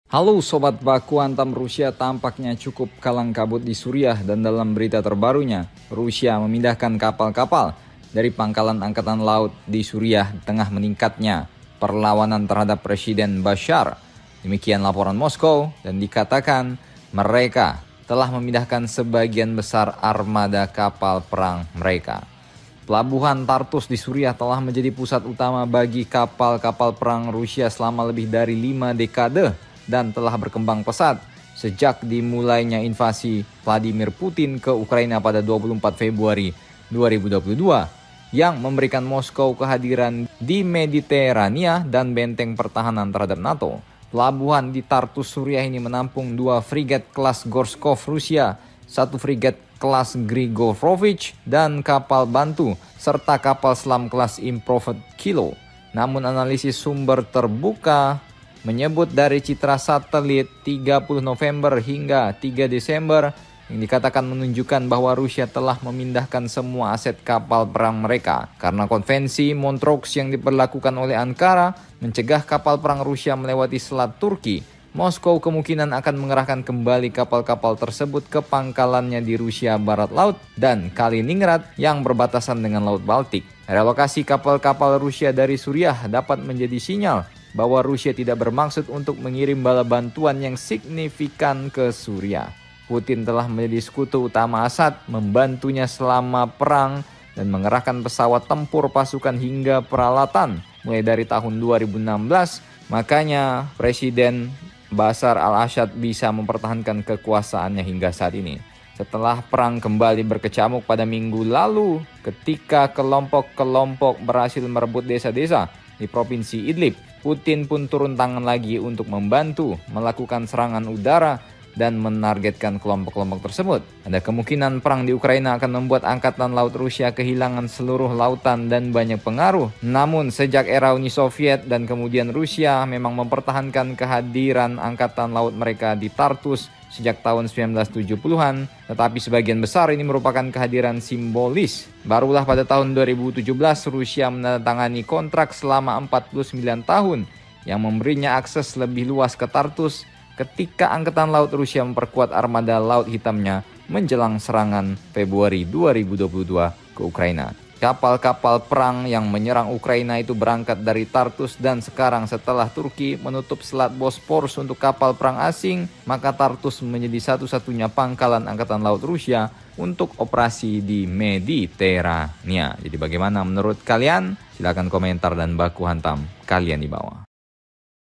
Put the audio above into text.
Halo Sobat Baku Hantam, Rusia tampaknya cukup kalang kabut di Suriah dan dalam berita terbarunya, Rusia memindahkan kapal-kapal dari pangkalan angkatan laut di Suriah di tengah meningkatnya perlawanan terhadap Presiden Bashar. Demikian laporan Moskow dan dikatakan mereka telah memindahkan sebagian besar armada kapal perang mereka. Pelabuhan Tartus di Suriah telah menjadi pusat utama bagi kapal-kapal perang Rusia selama lebih dari 5 dekade. Dan telah berkembang pesat sejak dimulainya invasi Vladimir Putin ke Ukraina pada 24 Februari 2022 yang memberikan Moskow kehadiran di Mediterania dan benteng pertahanan terhadap NATO. Pelabuhan di Tartus Suriah ini menampung 2 frigat kelas Gorskov Rusia, 1 frigat kelas Grigorovich dan kapal bantu serta kapal selam kelas Improved Kilo. Namun analisis sumber terbuka menyebut dari citra satelit 30 November hingga 3 Desember yang dikatakan menunjukkan bahwa Rusia telah memindahkan semua aset kapal perang mereka karena konvensi Montreux yang diberlakukan oleh Ankara mencegah kapal perang Rusia melewati Selat Turki. Moskow kemungkinan akan mengerahkan kembali kapal-kapal tersebut ke pangkalannya di Rusia Barat Laut dan Kaliningrad yang berbatasan dengan Laut Baltik. Relokasi kapal-kapal Rusia dari Suriah dapat menjadi sinyal bahwa Rusia tidak bermaksud untuk mengirim bala bantuan yang signifikan ke Suriah. Putin telah menjadi sekutu utama Assad, membantunya selama perang dan mengerahkan pesawat tempur, pasukan hingga peralatan mulai dari tahun 2016. Makanya Presiden Bashar al-Assad bisa mempertahankan kekuasaannya hingga saat ini. Setelah perang kembali berkecamuk pada minggu lalu ketika kelompok-kelompok berhasil merebut desa-desa di Provinsi Idlib, Putin pun turun tangan lagi untuk membantu melakukan serangan udara dan menargetkan kelompok-kelompok tersebut. Ada kemungkinan perang di Ukraina akan membuat Angkatan Laut Rusia kehilangan seluruh lautan dan banyak pengaruh. Namun sejak era Uni Soviet dan kemudian Rusia memang mempertahankan kehadiran Angkatan Laut mereka di Tartus sejak tahun 1970-an, tetapi sebagian besar ini merupakan kehadiran simbolis. Barulah pada tahun 2017 Rusia menandatangani kontrak selama 49 tahun yang memberinya akses lebih luas ke Tartus ketika Angkatan Laut Rusia memperkuat armada Laut Hitamnya menjelang serangan Februari 2022 ke Ukraina. Kapal-kapal perang yang menyerang Ukraina itu berangkat dari Tartus dan sekarang setelah Turki menutup Selat Bosporus untuk kapal perang asing, maka Tartus menjadi satu-satunya pangkalan Angkatan Laut Rusia untuk operasi di Mediterania. Jadi bagaimana menurut kalian? Silahkan komentar dan baku hantam kalian di bawah.